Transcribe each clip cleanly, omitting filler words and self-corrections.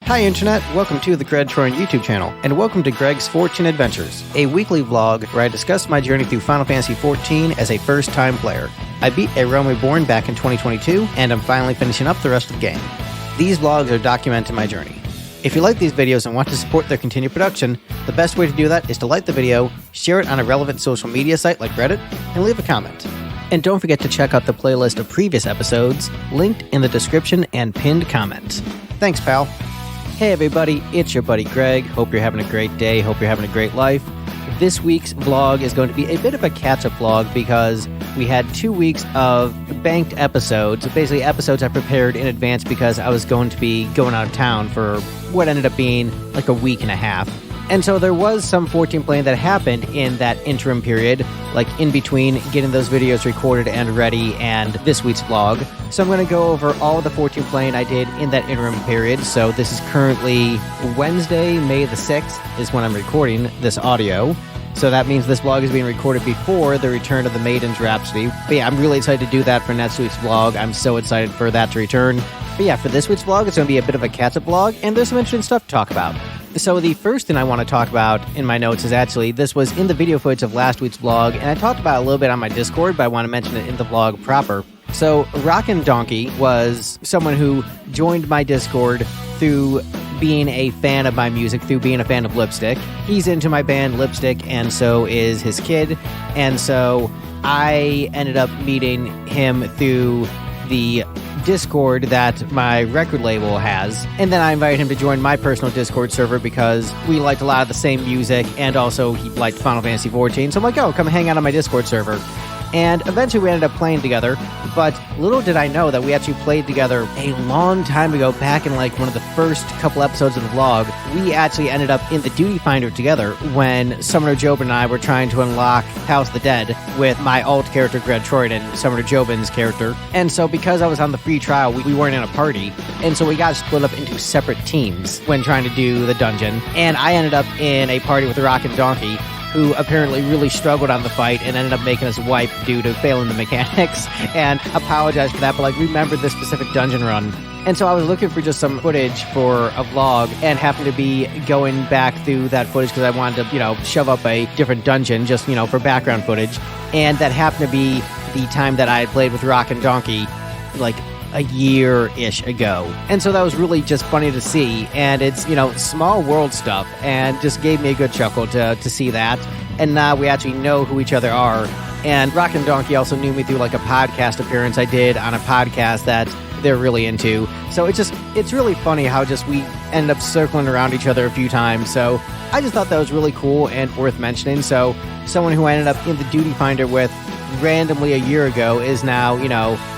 Hi Internet, welcome to the Greg YouTube channel, and welcome to Greg's 14 Adventures, a weekly vlog where I discuss my journey through Final Fantasy XIV as a first-time player. I beat A Realm Reborn back in 2022, and I'm finally finishing up the rest of the game. These vlogs are documenting my journey. If you like these videos and want to support their continued production, the best way to do that is to like the video, share it on a relevant social media site like Reddit, and leave a comment. And don't forget to check out the playlist of previous episodes, linked in the description and pinned comment. Thanks, pal. Hey everybody, it's your buddy Greg. Hope you're having a great day, hope you're having a great life. This week's vlog is going to be a bit of a catch-up vlog because we had 2 weeks of banked episodes, basically episodes I prepared in advance because I was going to be going out of town for what ended up being like a week and a half. And so there was some 14 playing that happened in that interim period, like in between getting those videos recorded and ready and this week's vlog. So I'm going to go over all of the 14 playing I did in that interim period. So this is currently Wednesday, May the 6th is when I'm recording this audio. So that means this vlog is being recorded before the return of the Maiden's Rhapsody. But yeah, I'm really excited to do that for next week's vlog. I'm so excited for that to return. But yeah, for this week's vlog, it's going to be a bit of a catch-up vlog, and there's some interesting stuff to talk about. So the first thing I want to talk about in my notes is actually, this was in the video footage of last week's vlog, and I talked about it a little bit on my Discord, but I want to mention it in the vlog proper. So Rockindonkey was someone who joined my Discord through being a fan of my music, through being a fan of Lipstick. He's into my band Lipstick, and so is his kid, and so I ended up meeting him through the Discord that my record label has, and then I invited him to join my personal Discord server because we liked a lot of the same music, and also he liked Final Fantasy XIV, so I'm like, oh, come hang out on my Discord server. And eventually we ended up playing together, but little did I know that we actually played together a long time ago, back in like one of the first couple episodes of the vlog. We actually ended up in the Duty Finder together when Summoner Jobin and I were trying to unlock House of the Dead with my alt character Greg and Summoner Jobin's character. And so because I was on the free trial, we weren't in a party, and so we got split up into separate teams when trying to do the dungeon. And I ended up in a party with Rockindonkey, who apparently really struggled on the fight and ended up making us wipe due to failing the mechanics, and apologized for that, but like remembered this specific dungeon run. And so I was looking for just some footage for a vlog and happened to be going back through that footage because I wanted to, shove up a different dungeon just, for background footage. And that happened to be the time that I had played with Rockindonkey, like a year-ish ago. And so that was really just funny to see, and it's, small world stuff, and just gave me a good chuckle to see that. And now we actually know who each other are. And Rockindonkey also knew me through like a podcast appearance I did on a podcast that they're really into. So it's really funny how just we end up circling around each other a few times. So I just thought that was really cool and worth mentioning. So someone who I ended up in the Duty Finder with randomly a year ago is now,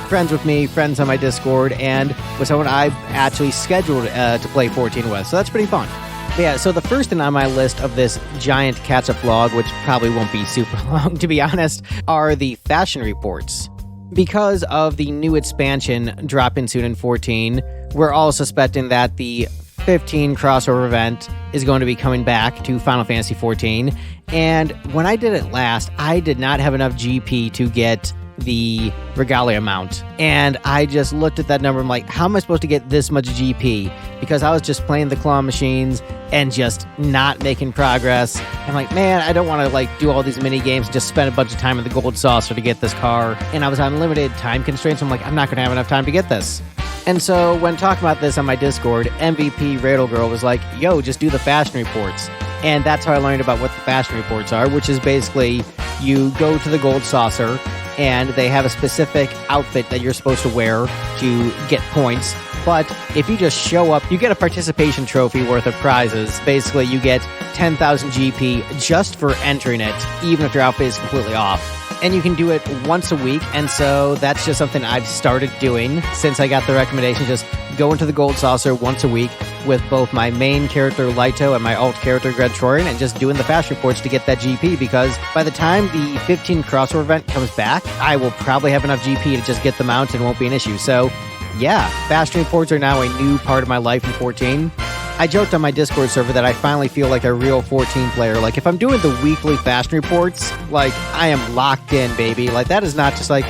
friends with me, friends on my Discord, and was someone I actually scheduled to play 14 with. So that's pretty fun. But yeah, so the first thing on my list of this giant catch-up vlog, which probably won't be super long to be honest, are the fashion reports. Because of the new expansion dropping soon in 14, we're all suspecting that the 15 crossover event is going to be coming back to Final Fantasy XIV. And when I did it last, I did not have enough GP to get the Regalia mount, and I just looked at that number. I'm like, how am I supposed to get this much GP? Because I was just playing the claw machines and just not making progress. I'm like, man, I don't want to do all these mini games and just spend a bunch of time in the gold saucer to get this car. And I was on limited time constraints. So I'm like, I'm not going to have enough time to get this. And so when talking about this on my Discord, MVP Radle Girl was like, yo, just do the fashion reports. And that's how I learned about what the fashion reports are, which is basically you go to the gold saucer and they have a specific outfit that you're supposed to wear to get points. But if you just show up, you get a participation trophy worth of prizes. Basically, you get 10,000 GP just for entering it, even if your outfit is completely off. And you can do it once a week, and so that's just something I've started doing since I got the recommendation. Just go into the gold saucer once a week with both my main character Lito and my alt character Greg and just doing the fast reports to get that GP, because by the time the 15 crossover event comes back, I will probably have enough GP to just get the mount and it won't be an issue. So yeah, fast reports are now a new part of my life in 14. I joked on my Discord server that I finally feel like a real 14 player. Like, if I'm doing the weekly fashion reports, like, I am locked in, baby. Like, that is not just like,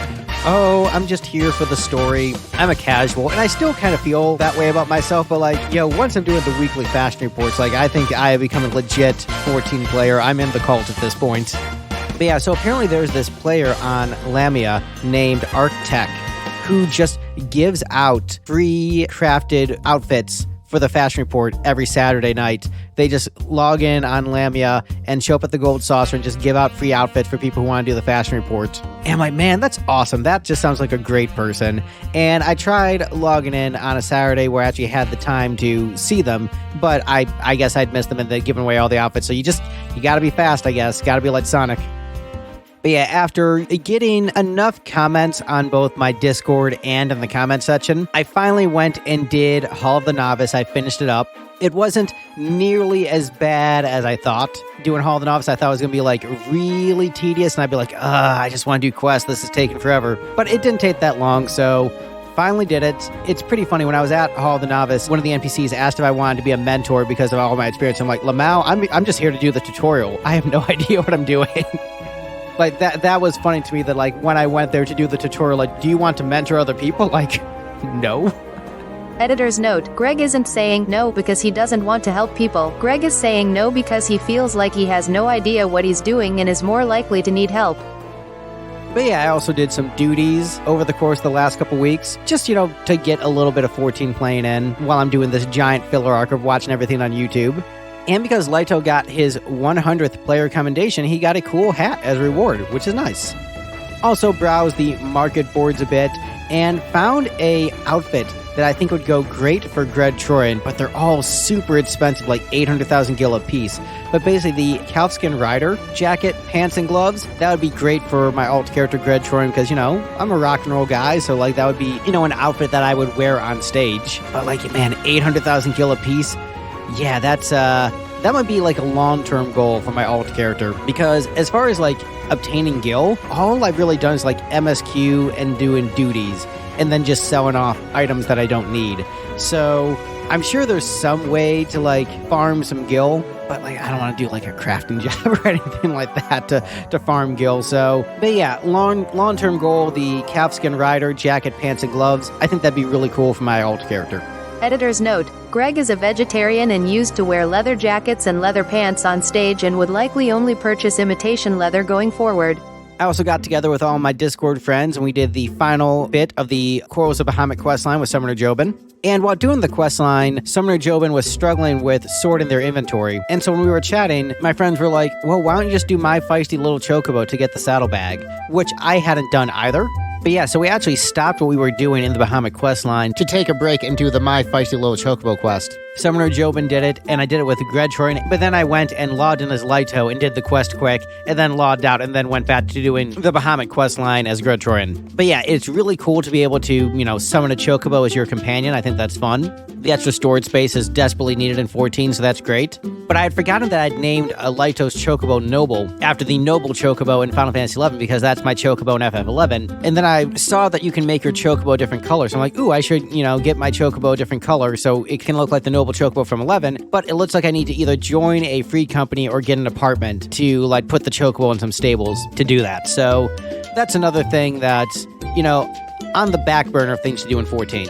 oh, I'm just here for the story. I'm a casual, and I still kind of feel that way about myself, but like, once I'm doing the weekly fashion reports, like, I think I have become a legit 14 player. I'm in the cult at this point. But yeah, so apparently there's this player on Lamia named Arctech who just gives out free crafted outfits for the fashion report every Saturday night. They just log in on Lamia and show up at the Gold Saucer and just give out free outfits for people who want to do the fashion report. And I'm like, man, that's awesome. That just sounds like a great person. And I tried logging in on a Saturday where I actually had the time to see them, but I guess I'd missed them and they'd given away all the outfits. So you gotta be fast, I guess. Gotta be like Sonic. But yeah, after getting enough comments on both my Discord and in the comment section, I finally went and did Hall of the Novice. I finished it up. It wasn't nearly as bad as I thought. Doing Hall of the Novice, I thought it was going to be like really tedious, and I'd be like, I just want to do quests. This is taking forever. But it didn't take that long, so finally did it. It's pretty funny. When I was at Hall of the Novice, one of the NPCs asked if I wanted to be a mentor because of all my experience. I'm like, Lamau, I'm just here to do the tutorial. I have no idea what I'm doing. Like, that was funny to me that, like, when I went there to do the tutorial, like, do you want to mentor other people? Like, no. Editor's note, Greg isn't saying no because he doesn't want to help people. Greg is saying no because he feels like he has no idea what he's doing and is more likely to need help. But yeah, I also did some duties over the course of the last couple weeks, just, to get a little bit of 14 playing in while I'm doing this giant filler arc of watching everything on YouTube. And because Lito got his 100th player commendation, he got a cool hat as a reward, which is nice. Also browsed the market boards a bit and found a outfit that I think would go great for Greg Troyan, but they're all super expensive, like 800,000 gil a piece. But basically, the calfskin rider, jacket, pants, and gloves, that would be great for my alt character Greg Troyan, because, I'm a rock and roll guy, so, like, that would be, an outfit that I would wear on stage. But, like, man, 800,000 gil a piece? Yeah, that might be like a long-term goal for my alt character, because as far as like obtaining gil, all I've really done is like MSQ and doing duties and then just selling off items that I don't need. So I'm sure there's some way to like farm some gil, but like I don't want to do like a crafting job or anything like that to farm gil. So, but yeah, long-term goal, the calfskin rider, jacket, pants, and gloves. I think that'd be really cool for my alt character. Editor's note, Greg is a vegetarian and used to wear leather jackets and leather pants on stage and would likely only purchase imitation leather going forward. I also got together with all my Discord friends and we did the final bit of the Quarrels of Bahamut questline with Summoner Jobin. And while doing the questline, Summoner Jobin was struggling with sorting their inventory. And so when we were chatting, my friends were like, well, why don't you just do my feisty little chocobo to get the saddlebag? Which I hadn't done either. But yeah, so we actually stopped what we were doing in the Bahamut questline to take a break and do the My Feisty Little Chocobo quest. Summoner Jobin did it, and I did it with Greg Troyan, but then I went and logged in as Lito and did the quest quick, and then logged out, and then went back to doing the Bahamut questline as Greg Troyan. But yeah, it's really cool to be able to, summon a Chocobo as your companion. I think that's fun. The extra storage space is desperately needed in 14, so that's great. But I had forgotten that I'd named Lito's Chocobo Noble after the Noble Chocobo in Final Fantasy XI, because that's my Chocobo in FF11. And then I saw that you can make your Chocobo a different color, so I'm like, ooh, I should, get my Chocobo a different color so it can look like the Noble Chocobo from 11, but it looks like I need to either join a free company or get an apartment to, like, put the Chocobo in some stables to do that. So that's another thing that's, on the back burner of things to do in 14.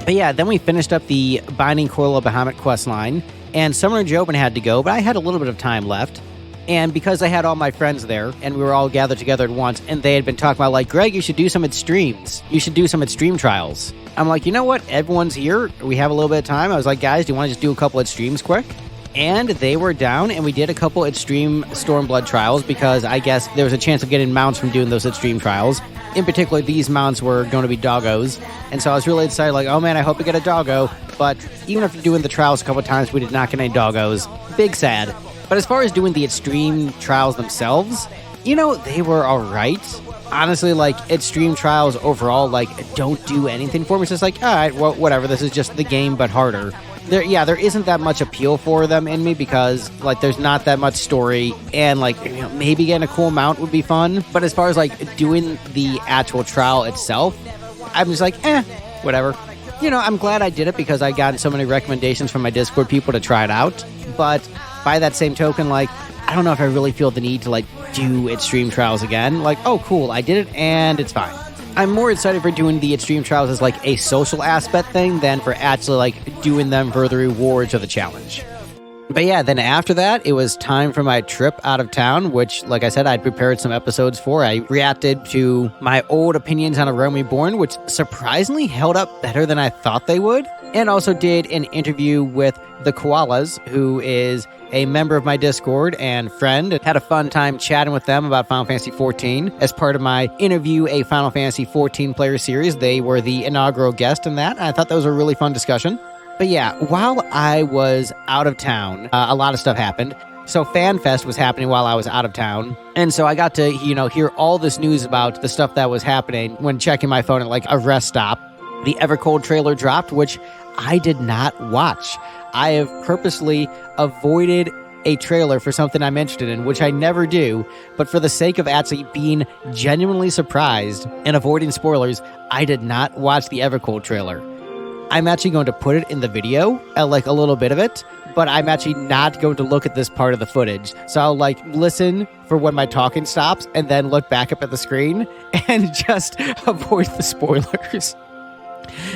But yeah, then we finished up the Binding Coil of Bahamut questline, and Summoner Jobin had to go, but I had a little bit of time left. And because I had all my friends there, and we were all gathered together at once, and they had been talking about, like, Greg, you should do some streams. You should do some stream trials. I'm like, you know what? Everyone's here. We have a little bit of time. I was like, guys, do you want to just do a couple of streams quick? And they were down, and we did a couple extreme Stormblood trials, because I guess there was a chance of getting mounts from doing those extreme trials. In particular, these mounts were going to be doggos. And so I was really excited, like, oh man, I hope we get a doggo. But even after doing the trials a couple of times, we did not get any doggos. Big sad. But as far as doing the extreme trials themselves, they were alright. Honestly, like, extreme trials overall, like, don't do anything for me. It's just like, alright, well, whatever, this is just the game, but harder. There isn't that much appeal for them in me because, like, there's not that much story, and, like, maybe getting a cool mount would be fun. But as far as, like, doing the actual trial itself, I'm just like, whatever. I'm glad I did it because I got so many recommendations from my Discord people to try it out. But by that same token, like, I don't know if I really feel the need to, like, do extreme trials again. Like, oh, cool, I did it, and it's fine. I'm more excited for doing the Extreme Trials as like a social aspect thing than for actually like doing them for the rewards of the challenge. But yeah, then after that, it was time for my trip out of town, which, like I said, I'd prepared some episodes for. I reacted to my old opinions on A Realm Reborn, which surprisingly held up better than I thought they would. And also did an interview with the Koalas, who is a member of my Discord and friend. Had a fun time chatting with them about Final Fantasy XIV as part of my Interview a Final Fantasy XIV Player series. They were the inaugural guest in that, and I thought that was a really fun discussion. But yeah, while I was out of town, a lot of stuff happened. So Fanfest was happening while I was out of town. And so I got to, hear all this news about the stuff that was happening when checking my phone at like a rest stop. The Evercold trailer dropped, which I did not watch. I have purposely avoided a trailer for something I'm interested in, which I never do. But for the sake of actually being genuinely surprised and avoiding spoilers, I did not watch the Evercold trailer. I'm actually going to put it in the video, like a little bit of it, but I'm actually not going to look at this part of the footage. So I'll like listen for when my talking stops and then look back up at the screen and just avoid the spoilers.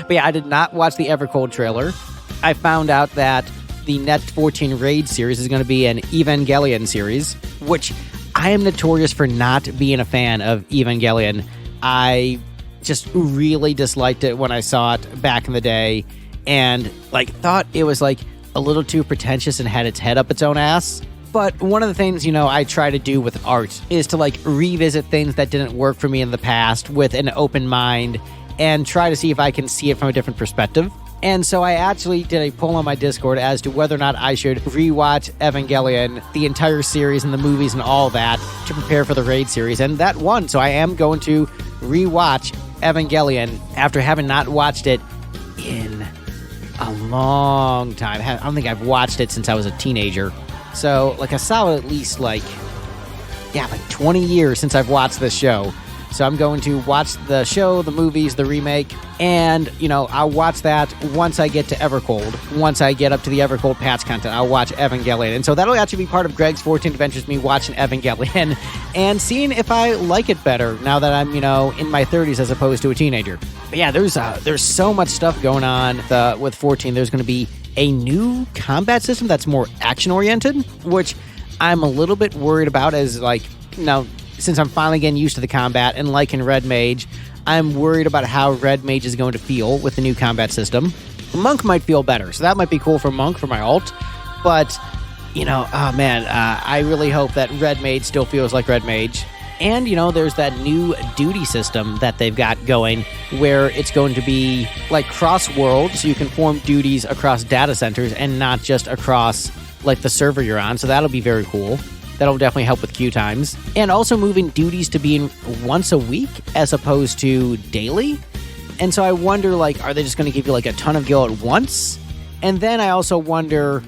But yeah, I did not watch the Evercold trailer. I found out that the next 14 Raid series is going to be an Evangelion series, which I am notorious for not being a fan of Evangelion. I just really disliked it when I saw it back in the day, and like thought it was like a little too pretentious and had its head up its own ass. But one of the things, I try to do with art is to like revisit things that didn't work for me in the past with an open mind and try to see if I can see it from a different perspective. And so I actually did a poll on my Discord as to whether or not I should rewatch Evangelion, the entire series and the movies and all that, to prepare for the Raid series, and that won. So I am going to rewatch Evangelion after having not watched it in a long time. I don't think I've watched it since I was a teenager. So like a solid at least like 20 years since I've watched this show. So I'm going to watch the show, the movies, the remake, and, I'll watch that once I get to Evercold. Once I get up to the Evercold patch content, I'll watch Evangelion. And so that'll actually be part of Greg's 14 Adventures, me watching Evangelion and seeing if I like it better now that I'm, in my 30s as opposed to a teenager. But yeah, there's so much stuff going on with 14. There's going to be a new combat system that's more action-oriented, which I'm a little bit worried about as, since I'm finally getting used to the combat and liking Red Mage, I'm worried about how Red Mage is going to feel with the new combat system. Monk might feel better, so that might be cool for Monk for my ult. But, I really hope that Red Mage still feels like Red Mage. And, there's that new duty system that they've got going where it's going to be like cross-world, so you can form duties across data centers and not just across like the server you're on. So that'll be very cool. That'll definitely help with queue times. And also moving duties to being once a week as opposed to daily. And so I wonder, are they just going to give you a ton of gil at once? And then I also wonder,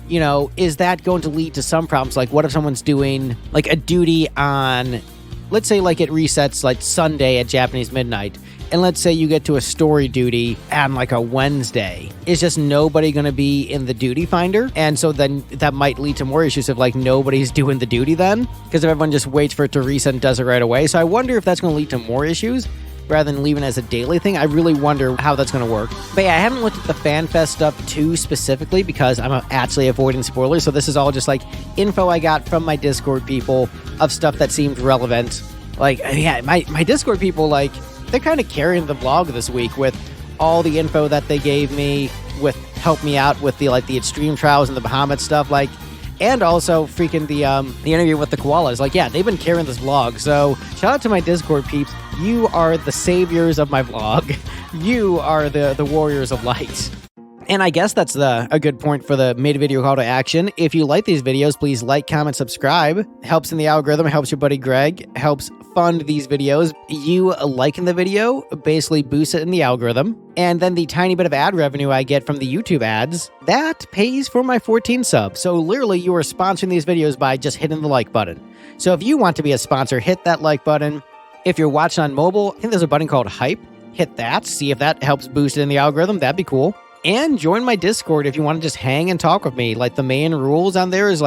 is that going to lead to some problems? Like, what if someone's doing a duty on, let's say it resets Sunday at Japanese midnight, and let's say you get to a story duty on a Wednesday. Is just nobody going to be in the duty finder? And so then that might lead to more issues of nobody's doing the duty then, because if everyone just waits for it to reset and does it right away. So I wonder if that's going to lead to more issues rather than leaving it as a daily thing. I really wonder how that's going to work. But yeah, I haven't looked at the FanFest stuff too specifically because I'm actually avoiding spoilers. So this is all just info I got from my Discord people of stuff that seemed relevant. My Discord people, they're kind of carrying the vlog this week with all the info that they gave me, with help me out with the extreme trials and the Bahamut stuff, and also freaking the interview with the koalas. They've been carrying this vlog. So shout out to my Discord peeps. You are the saviors of my vlog. You are the warriors of light. And I guess that's a good point for the made video call to action. If you like these videos, please like, comment, subscribe. Helps in the algorithm, helps your buddy Greg, helps fund these videos. You liking the video basically boosts it in the algorithm. And then the tiny bit of ad revenue I get from the YouTube ads, that pays for my 14 subs. So literally you are sponsoring these videos by just hitting the like button. So if you want to be a sponsor, hit that like button. If you're watching on mobile, I think there's a button called Hype. Hit that, see if that helps boost it in the algorithm. That'd be cool. And join my Discord if you want to just hang and talk with me. The main rules on there is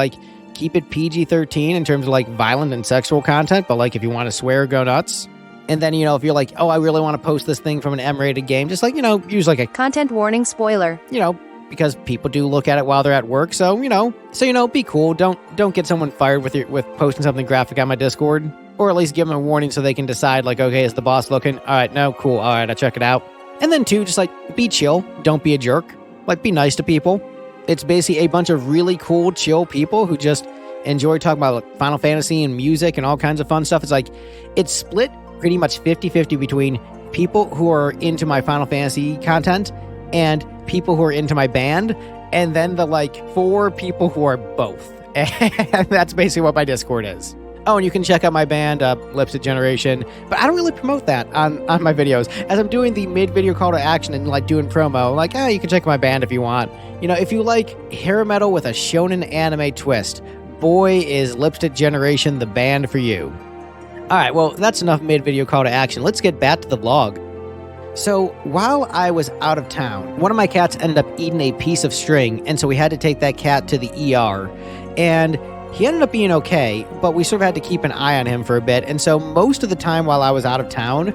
keep it PG-13 in terms of violent and sexual content, but if you want to swear, go nuts. And then, if you're like, oh, I really want to post this thing from an M-rated game, just like, use like a Content warning spoiler. because people do look at it while they're at work. So, be cool. Don't get someone fired with posting something graphic on my Discord, or at least give them a warning so they can decide like, okay, is the boss looking? All right, no, cool. All right, I'll check it out. And then 2, just like be chill. Don't be a jerk. Like be nice to people. It's basically a bunch of really cool, chill people who just enjoy talking about like, Final Fantasy and music and all kinds of fun stuff. It's like, it's split pretty much 50-50 between people who are into my Final Fantasy content and people who are into my band, and then the like 4 people who are both. And that's basically what my Discord is. Oh, and you can check out my band, Lipstick Generation, but I don't really promote that on my videos. As I'm doing the mid-video call to action and like doing promo, like, you can check out my band if you want. If you like hair metal with a shonen anime twist, boy, is Lipstick Generation the band for you. Alright, well, that's enough mid-video call to action. Let's get back to the vlog. So, while I was out of town, one of my cats ended up eating a piece of string, and so we had to take that cat to the ER. And he ended up being okay, but we sort of had to keep an eye on him for a bit. And so most of the time while I was out of town,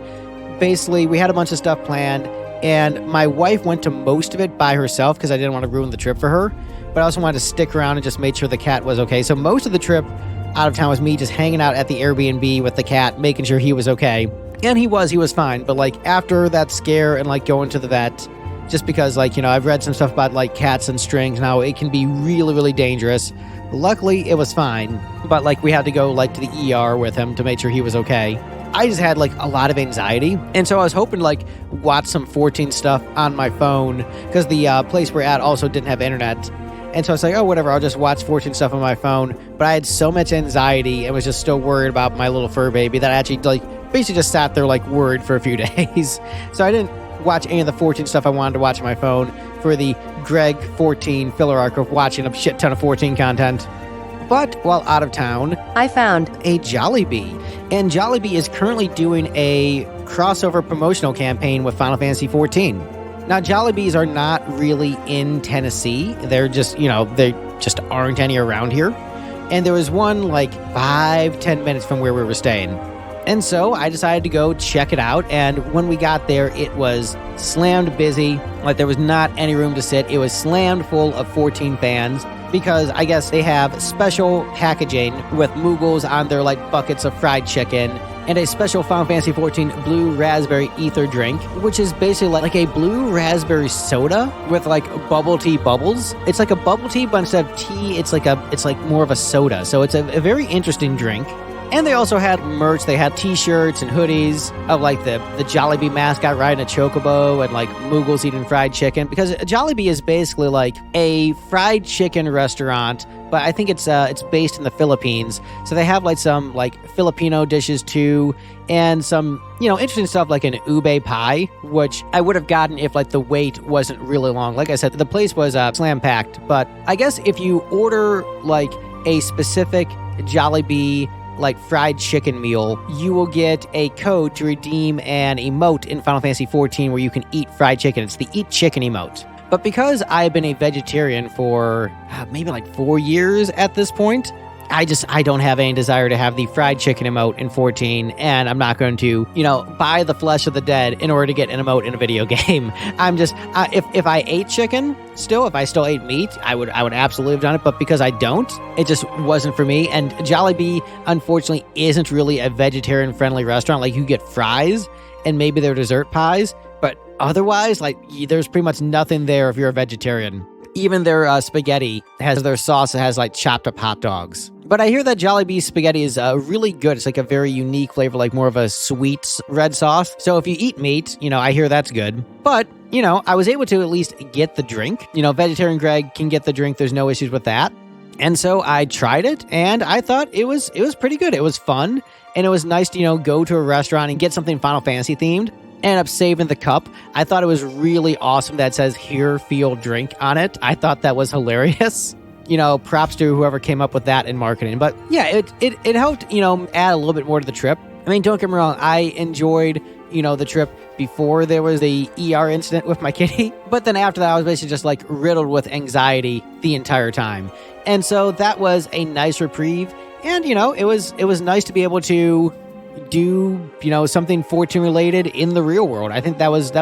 basically we had a bunch of stuff planned, and my wife went to most of it by herself because I didn't want to ruin the trip for her, but I also wanted to stick around and just make sure the cat was okay. So most of the trip out of town was me just hanging out at the Airbnb with the cat, making sure he was okay. And he was fine. But like after that scare and like going to the vet, just because like, I've read some stuff about like cats and strings, now it can be really, really dangerous. Luckily, it was fine, but like we had to go like to the ER with him to make sure he was okay. I just had like a lot of anxiety, and so I was hoping to like watch some 14 stuff on my phone because the place we're at also didn't have internet. And so I was like, oh, whatever, I'll just watch 14 stuff on my phone. But I had so much anxiety and was just still worried about my little fur baby that I actually like basically just sat there like worried for a few days. So I didn't watch any of the 14 stuff I wanted to watch on my phone for the Greg 14 filler arc of watching a shit ton of 14 content. But while out of town, I found a Jollibee. And Jollibee is currently doing a crossover promotional campaign with Final Fantasy XIV. Now, Jollibees are not really in Tennessee. They're just, they just aren't any around here. And there was one like 5-10 minutes from where we were staying. And so I decided to go check it out. And when we got there, it was slammed busy. Like there was not any room to sit. It was slammed full of 14 fans because I guess they have special packaging with Moogles on their like buckets of fried chicken and a special Final Fantasy XIV blue raspberry ether drink, which is basically like a blue raspberry soda with like bubble tea bubbles. It's like a bubble tea, but instead of tea, it's like more of a soda. So it's a very interesting drink. And they also had merch. They had t-shirts and hoodies of like the Jollibee mascot riding a Chocobo and like Moogles eating fried chicken. Because Jollibee is basically like a fried chicken restaurant, but I think it's based in the Philippines. So they have like some like Filipino dishes too, and some interesting stuff like an ube pie, which I would have gotten if like the wait wasn't really long. Like I said, the place was slam packed. But I guess if you order like a specific Jollibee like fried chicken meal, you will get a code to redeem an emote in Final Fantasy XIV where you can eat fried chicken. It's the Eat Chicken emote. But because I've been a vegetarian for maybe like 4 years at this point, I don't have any desire to have the fried chicken emote in 14, and I'm not going to, buy the flesh of the dead in order to get an emote in a video game. I'm just, if I ate chicken, if I still ate meat, I would absolutely have done it, but because I don't, it just wasn't for me, and Jollibee, unfortunately, isn't really a vegetarian-friendly restaurant. Like, you get fries, and maybe their dessert pies, but otherwise, like, there's pretty much nothing there if you're a vegetarian. Even their spaghetti has their sauce that has like chopped up hot dogs. But I hear that Jollibee spaghetti is really good. It's like a very unique flavor, like more of a sweet red sauce. So if you eat meat, I hear that's good. But, I was able to at least get the drink. Vegetarian Greg can get the drink. There's no issues with that. And so I tried it, and I thought it was pretty good. It was fun, and it was nice to, go to a restaurant and get something Final Fantasy themed. Ended up saving the cup. I thought it was really awesome that it says "Here, Feel, Drink" on it. I thought that was hilarious. Props to whoever came up with that in marketing. But yeah, it helped, add a little bit more to the trip. I mean, don't get me wrong, I enjoyed, the trip before there was the ER incident with my kitty. But then after that, I was basically just like riddled with anxiety the entire time. And so that was a nice reprieve. And, it was nice to be able to do, something 14 related in the real world. I think that was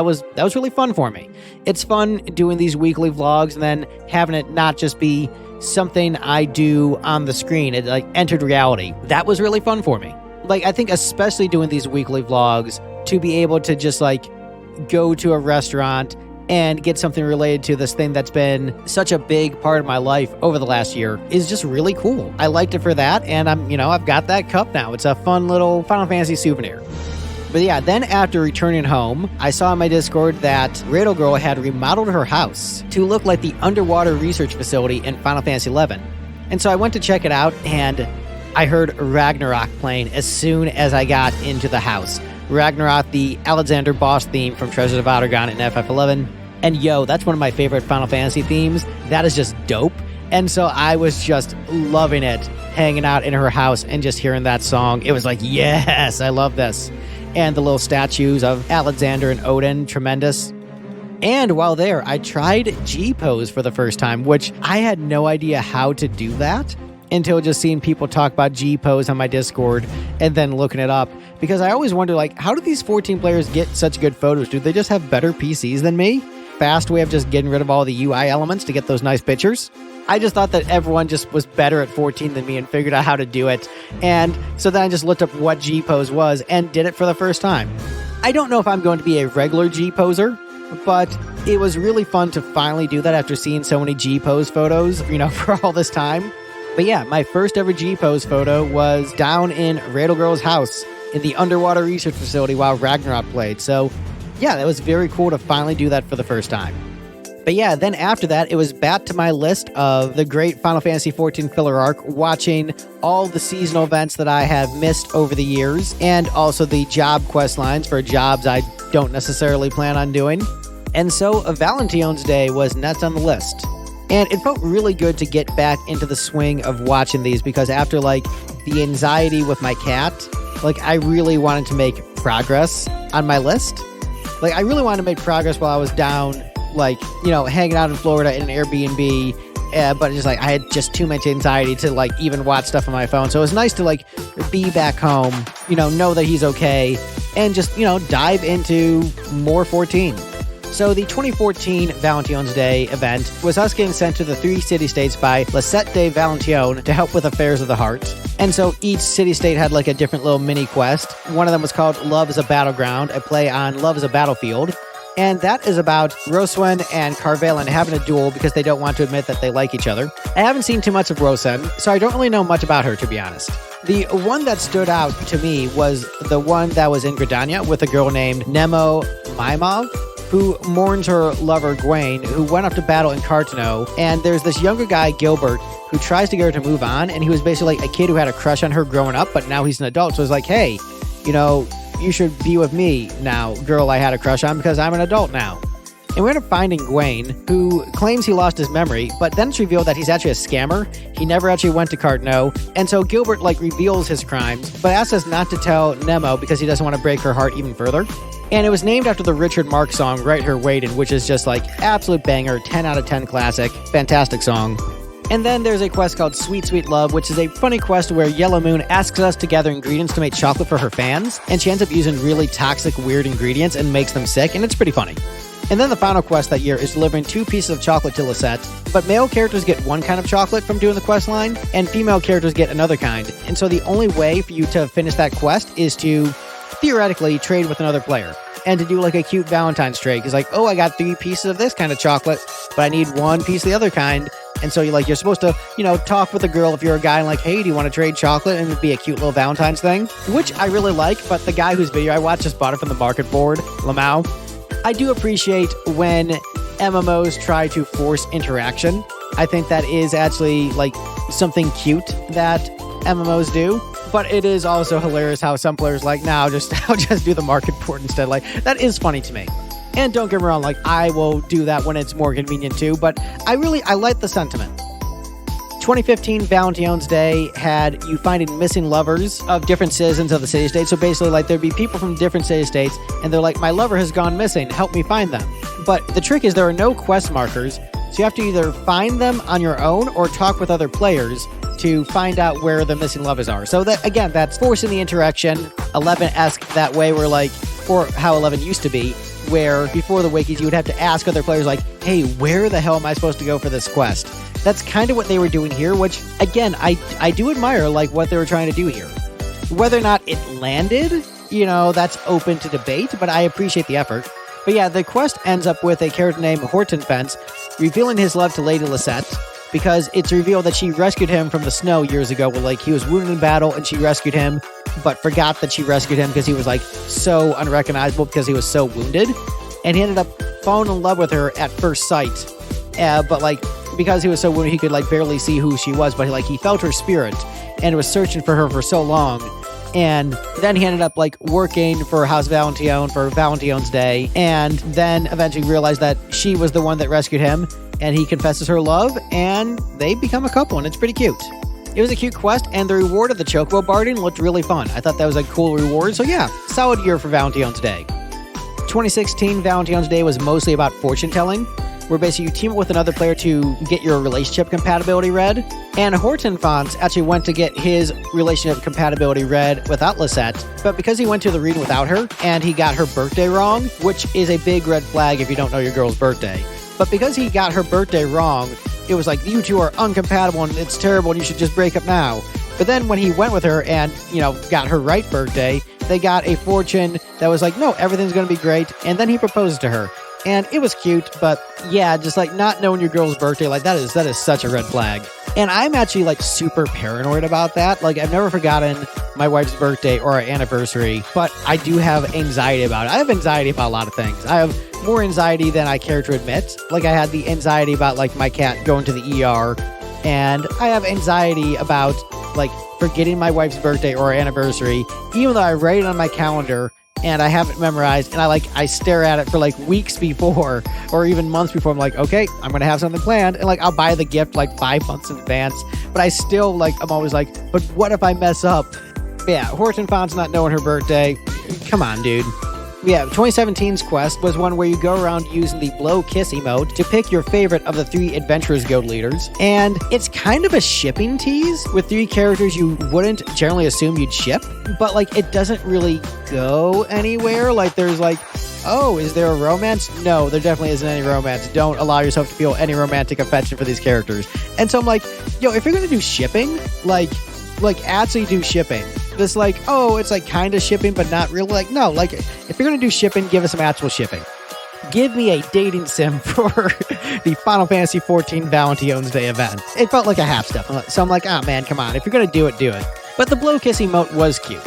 really fun for me. It's fun doing these weekly vlogs and then having it not just be something I do on the screen. It like entered reality. That was really fun for me. Like, I think especially doing these weekly vlogs, to be able to just like go to a restaurant and get something related to this thing that's been such a big part of my life over the last year is just really cool. I liked it for that, and I've got that cup now. It's a fun little Final Fantasy souvenir. But yeah, then after returning home, I saw on my Discord that Radel Girl had remodeled her house to look like the underwater research facility in Final Fantasy XI. And so I went to check it out, and I heard Ragnarok playing as soon as I got into the house. Ragnarok, the Alexander boss theme from Treasures of Outergon in FF11. And that's one of my favorite Final Fantasy themes. That is just dope. And so I was just loving it, hanging out in her house and just hearing that song. It was like, yes, I love this. And the little statues of Alexander and Odin, tremendous. And while there, I tried G-Pose for the first time, which I had no idea how to do that until just seeing people talk about G-Pose on my Discord and then looking it up. Because I always wonder, like, how do these 14 players get such good photos? Do they just have better PCs than me? Fast way of just getting rid of all the UI elements to get those nice pictures? I just thought that everyone just was better at 14 than me and figured out how to do it. And so then I just looked up what G-Pose was and did it for the first time. I don't know if I'm going to be a regular G-Poser, but it was really fun to finally do that after seeing so many G-Pose photos, for all this time. But yeah, my first ever G-Pose photo was down in Radel Girl's house in the underwater research facility while Ragnarok played. So yeah, that was very cool to finally do that for the first time. But yeah, then after that, it was back to my list of the great Final Fantasy XIV filler arc, watching all the seasonal events that I have missed over the years, and also the job quest lines for jobs I don't necessarily plan on doing. And so Valentine's Day was next on the list. And it felt really good to get back into the swing of watching these, because after like the anxiety with my cat, like I really wanted to make progress on my list. Like I really wanted to make progress while I was down, like, hanging out in Florida in an Airbnb, but just like I had just too much anxiety to like even watch stuff on my phone. So it was nice to like be back home, know that he's okay, and just, dive into more 14. So the 2014 Valentine's Day event was us getting sent to the 3 city-states by Lisette de Valentione to help with affairs of the heart. And so each city-state had like a different little mini-quest. One of them was called Love is a Battleground, a play on Love is a Battlefield. And that is about Roswen and Carvalen having a duel because they don't want to admit that they like each other. I haven't seen too much of Roswen, so I don't really know much about her, to be honest. The one that stood out to me was the one that was in Gridania with a girl named Nemo Maimov, who mourns her lover Gwaine, who went off to battle in Cartano. And there's this younger guy, Gilbert, who tries to get her to move on, and he was basically like a kid who had a crush on her growing up, but now he's an adult, so it's like, hey, you should be with me now, girl I had a crush on, because I'm an adult now. And we end up finding Gwaine, who claims he lost his memory, but then it's revealed that he's actually a scammer. He never actually went to Cartano, and so Gilbert reveals his crimes, but asks us not to tell Nemo because he doesn't want to break her heart even further. And it was named after the Richard Marx song, Right Her Waitin', which is just absolute banger, 10 out of 10 classic, fantastic song. And then there's a quest called Sweet Sweet Love, which is a funny quest where Yellow Moon asks us to gather ingredients to make chocolate for her fans, and she ends up using really toxic, weird ingredients and makes them sick, and it's pretty funny. And then the final quest that year is delivering 2 pieces of chocolate to Lisette, but male characters get one kind of chocolate from doing the quest line, and female characters get another kind. And so the only way for you to finish that quest is to, theoretically, trade with another player. And to do a cute Valentine's trade, because I got 3 pieces of this kind of chocolate, but I need 1 piece of the other kind. And so you're supposed to, talk with a girl if you're a guy and hey, do you want to trade chocolate? And it'd be a cute little Valentine's thing, which I really like. But the guy whose video I watched just bought it from the market board, Lamau. I do appreciate when MMOs try to force interaction. I think that is actually something cute that MMOs do. But it is also hilarious how some players I'll just do the market board instead. That is funny to me. And don't get me wrong, I will do that when it's more convenient too, but I like the sentiment. 2015 Valentine's Day had you finding missing lovers of different citizens of the city-states. So basically, there'd be people from different city-states, and they're my lover has gone missing, help me find them. But the trick is there are no quest markers, so you have to either find them on your own or talk with other players to find out where the missing lovers are. So that, again, that's forcing the interaction. 11-esque that way, where like, or how 11 used to be, where before the wikis you would have to ask other players like, hey, where the hell am I supposed to go for this quest? That's kind of what they were doing here, which, again, I do admire, like, what they were trying to do here. Whether or not it landed, you know, that's open to debate, but I appreciate the effort. But yeah, the quest ends up with a character named Hortenfence revealing his love to Lady Lisette, because it's revealed that she rescued him from the snow years ago, where, like, he was wounded in battle and she rescued him, but forgot that she rescued him because he was, like, so unrecognizable because he was so wounded. And he ended up falling in love with her at first sight. But, like, because he was so wounded, he could, like, barely see who she was, but, like, he felt her spirit and was searching for her for so long. And then he ended up, like, working for House Valentione for Valentione's Day, and then eventually realized that she was the one that rescued him, and he confesses her love, and they become a couple, and it's pretty cute. It was a cute quest, and the reward of the Chocobo barding looked really fun. I thought that was a cool reward, so yeah, solid year for Valentione's Day. 2016 Valentione's Day was mostly about fortune telling, where basically you team up with another player to get your relationship compatibility read. And Hortenfence actually went to get his relationship compatibility read without Lisette, but because he went to the reading without her, and he got her birthday wrong, which is a big red flag if you don't know your girl's birthday. But because he got her birthday wrong, it was like, you two are uncompatible and it's terrible and you should just break up now. But then when he went with her and, you know, got her right birthday, they got a fortune that was like, no, everything's going to be great. And then he proposed to her. And it was cute, but yeah, just like not knowing your girl's birthday, like that is such a red flag. And I'm actually like super paranoid about that. Like I've never forgotten my wife's birthday or our anniversary, but I do have anxiety about it. I have anxiety about a lot of things. I have more anxiety than I care to admit. Like I had the anxiety about like my cat going to the ER, and I have anxiety about like forgetting my wife's birthday or our anniversary, even though I write it on my calendar and I have it memorized, and I stare at it for like weeks before or even months before. I'm like, okay, I'm going to have something planned, and like I'll buy the gift like 5 months in advance, but I still like, I'm always like, but what if I mess up? But yeah, Hortenfence not knowing her birthday. Come on, dude. Yeah, 2017's quest was one where you go around using the blow kiss emote to pick your favorite of the 3 Adventurers Guild leaders. And it's kind of a shipping tease with 3 characters you wouldn't generally assume you'd ship, but like it doesn't really go anywhere. Like there's like, oh, is there a romance? No, there definitely isn't any romance. Don't allow yourself to feel any romantic affection for these characters. And so I'm like, yo, if you're going to do shipping, like actually do shipping. This like, oh, it's like kind of shipping, but not really. Like, no, like if you're going to do shipping, give us some actual shipping. Give me a dating sim for the Final Fantasy XIV Valentione's Day event. It felt like a half step. So I'm like, oh man, come on. If you're going to do it, do it. But the blow kiss emote was cute.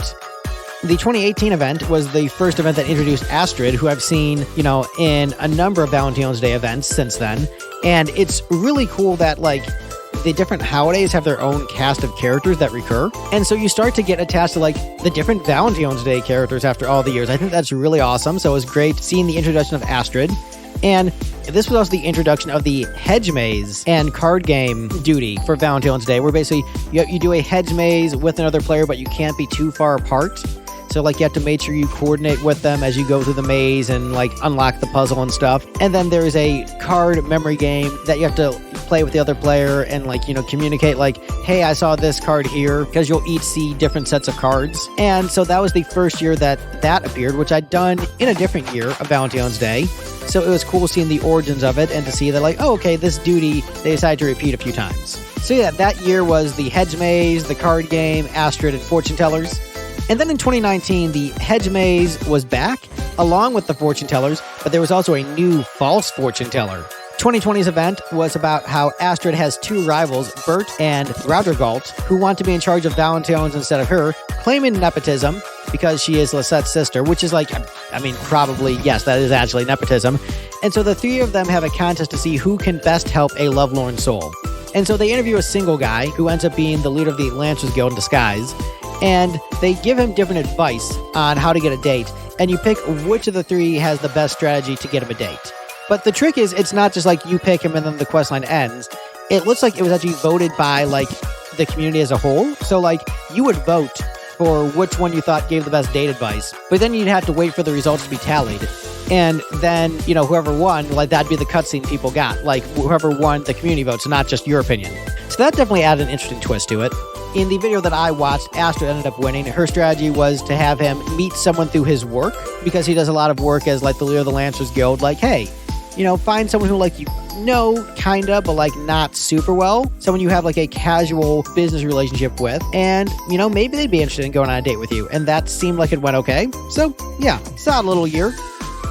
The 2018 event was the first event that introduced Astrid, who I've seen, you know, in a number of Valentione's Day events since then. And it's really cool that like the different holidays have their own cast of characters that recur. And so you start to get attached to like the different Valentione's Day characters after all the years. I think that's really awesome. So it was great seeing the introduction of Astrid. And this was also the introduction of the hedge maze and card game duty for Valentione's Day, where basically you do a hedge maze with another player, but you can't be too far apart. So like you have to make sure you coordinate with them as you go through the maze and like unlock the puzzle and stuff. And then there is a card memory game that you have to play with the other player and like, you know, communicate like, hey, I saw this card here, because you'll each see different sets of cards. And so that was the first year that appeared, which I'd done in a different year of Valentione's Day. So it was cool seeing the origins of it and to see that like, oh, okay, this duty, they decided to repeat a few times. So yeah, that year was the hedge maze, the card game, Astrid, and fortune tellers. And then in 2019, the hedge maze was back, along with the fortune tellers, but there was also a new false fortune teller. 2020's event was about how Astrid has 2 rivals, Bert and Raudergalt, who want to be in charge of Valentione's instead of her, claiming nepotism because she is Lisette's sister, which is like, I mean, probably, yes, that is actually nepotism. And so the 3 of them have a contest to see who can best help a lovelorn soul. And so they interview a single guy who ends up being the leader of the Lancers Guild in disguise, and they give him different advice on how to get a date, and you pick which of the 3 has the best strategy to get him a date. But the trick is, it's not just like you pick him and then the questline ends. It looks like it was actually voted by like the community as a whole. So like you would vote for which one you thought gave the best date advice, but then you'd have to wait for the results to be tallied. And then, you know, whoever won, like that'd be the cutscene people got, like whoever won the community vote, so not just your opinion. So that definitely added an interesting twist to it. In the video that I watched, Astro ended up winning. Her strategy was to have him meet someone through his work, because he does a lot of work as like the leader of the Lancers Guild. Like, hey, find someone who like you know, kinda, but like not super well. Someone you have like a casual business relationship with, and maybe they'd be interested in going on a date with you. And that seemed like it went okay. So yeah, solid little year.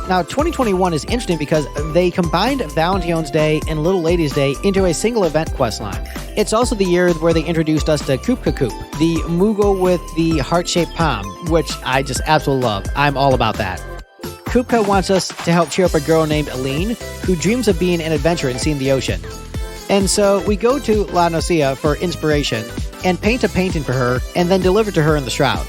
Now, 2021 is interesting because they combined Valentine's Day and Little Ladies Day into a single event questline. It's also the year where they introduced us to Koopka Koop, the Moogle with the heart-shaped palm, which I just absolutely love. I'm all about that. Koopka wants us to help cheer up a girl named Aline, who dreams of being an adventurer and seeing the ocean. And so we go to La Nocia for inspiration and paint a painting for her and then deliver it to her in the shroud.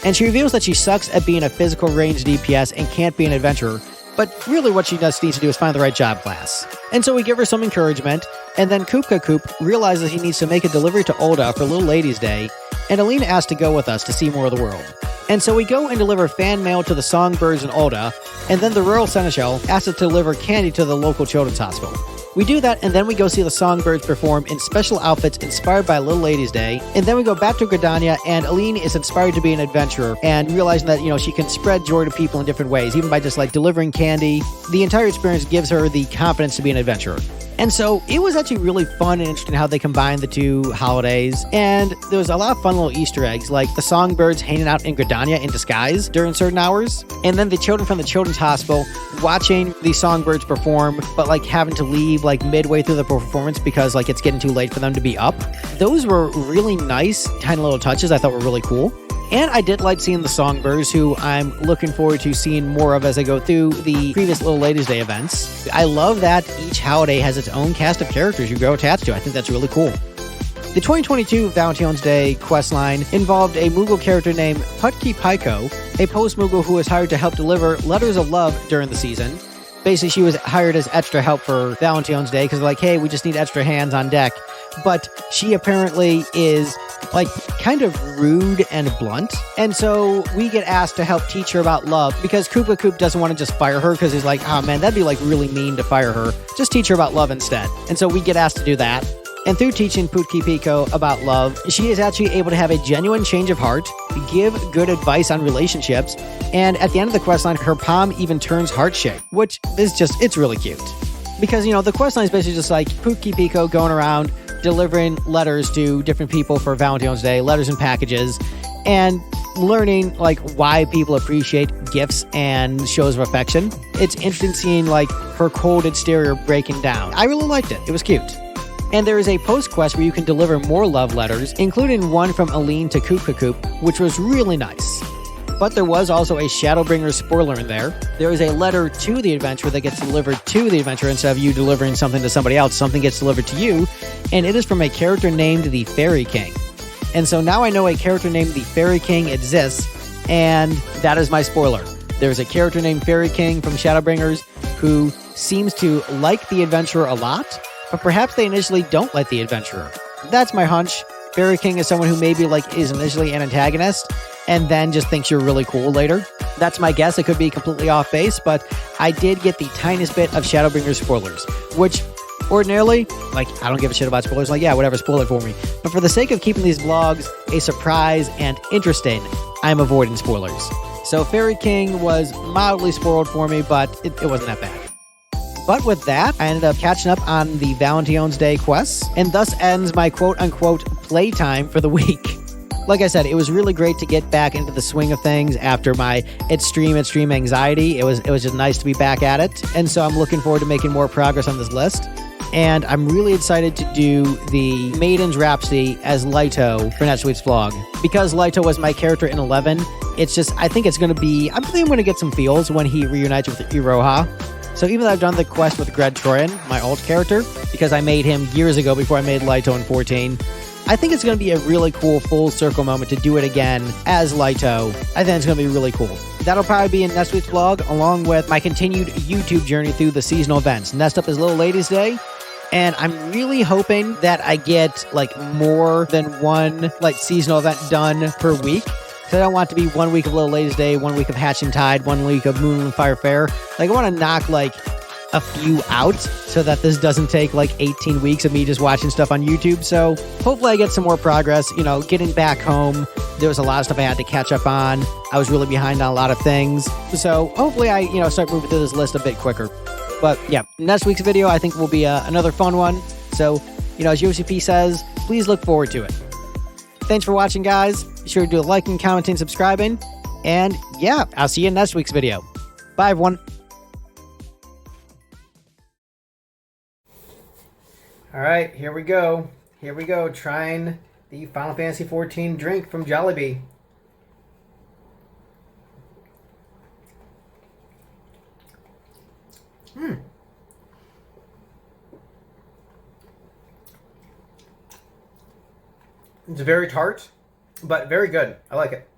And she reveals that she sucks at being a physical range DPS and can't be an adventurer, but really what she just needs to do is find the right job class. And so we give her some encouragement, and then Koopka Koop realizes he needs to make a delivery to Olda for Little Ladies Day, and Aline asks to go with us to see more of the world. And so we go and deliver fan mail to the Songbirds in Olda, and then the Royal Seneschal asks us to deliver candy to the local children's hospital. We do that, and then we go see the Songbirds perform in special outfits inspired by Little Ladies Day, and then we go back to Gridania, and Aline is inspired to be an adventurer, and realizing that, she can spread joy to people in different ways, even by just, delivering candy. The entire experience gives her the confidence to be an adventurer. And so it was actually really fun and interesting how they combined the two holidays. And there was a lot of fun little Easter eggs, like the Songbirds hanging out in Gridania in disguise during certain hours. And then the children from the children's hospital watching the Songbirds perform, but having to leave midway through the performance because it's getting too late for them to be up. Those were really nice, tiny little touches I thought were really cool. And I did like seeing the Songbirds, who I'm looking forward to seeing more of as I go through the previous Little Ladies Day events. I love that each holiday has its own cast of characters you grow attached to. I think that's really cool. The 2022 Valentine's Day questline involved a Moogle character named Putki Paiko, a post-Moogle who was hired to help deliver letters of love during the season. Basically, she was hired as extra help for Valentine's Day because hey, we just need extra hands on deck. But she apparently is kind of rude and blunt. And so we get asked to help teach her about love because Koopka Koop doesn't want to just fire her because he's oh man, that'd be really mean to fire her. Just teach her about love instead. And so we get asked to do that. And through teaching Putki Pico about love, she is actually able to have a genuine change of heart, give good advice on relationships, and at the end of the questline, her palm even turns heart-shaped, which is it's really cute. Because, the questline is basically just Putki Pico going around delivering letters to different people for Valentine's Day, letters and packages, and learning why people appreciate gifts and shows of affection. It's interesting seeing her cold exterior breaking down. I really liked it. It was cute. And there is a post-quest where you can deliver more love letters, including one from Aline to Koopka Koop, which was really nice. But there was also a Shadowbringer spoiler in there. There is a letter to the adventurer that gets delivered to the adventurer instead of you delivering something to somebody else. Something gets delivered to you, and it is from a character named the Fairy King. And so now I know a character named the Fairy King exists, and that is my spoiler. There's a character named Fairy King from Shadowbringers who seems to like the adventurer a lot, but perhaps they initially don't like the adventurer. That's my hunch. Fairy King is someone who maybe is initially an antagonist and then just thinks you're really cool later. That's my guess. It could be completely off base, but I did get the tiniest bit of Shadowbringer spoilers, which ordinarily, I don't give a shit about spoilers. Yeah, whatever, spoil it for me. But for the sake of keeping these vlogs a surprise and interesting, I'm avoiding spoilers. So Fairy King was mildly spoiled for me, but it wasn't that bad. But with that, I ended up catching up on the Valentine's Day quests, and thus ends my quote-unquote playtime for the week. Like I said, it was really great to get back into the swing of things after my extreme anxiety. It was just nice to be back at it, and so I'm looking forward to making more progress on this list. And I'm really excited to do the Maiden's Rhapsody as Lito for next week's vlog. Because Lito was my character in 11, I think I'm going to get some feels when he reunites with Iroha. So even though I've done the quest with Greg Troyan, my alt character, because I made him years ago before I made Lito in 14, I think it's going to be a really cool full circle moment to do it again as Lito. I think it's going to be really cool. That'll probably be in next week's vlog, along with my continued YouTube journey through the seasonal events. Next up is Little Ladies Day, and I'm really hoping that I get more than one seasonal event done per week. So I don't want it to be 1 week of Little Ladies Day, 1 week of Hatching Tide, 1 week of Moon and Fire Fair. I want to knock a few out so that this doesn't take like 18 weeks of me just watching stuff on YouTube. So hopefully I get some more progress. You know, getting back home, there was a lot of stuff I had to catch up on. I was really behind on a lot of things. So hopefully I, start moving through this list a bit quicker. But yeah, next week's video I think will be another fun one. So, as UCP says, please look forward to it. Thanks for watching, guys. Be sure to do a liking, commenting, subscribing. And yeah, I'll see you in next week's video. Bye, everyone. All right, here we go. Here we go, trying the Final Fantasy XIV drink from Jollibee. It's very tart, but very good. I like it.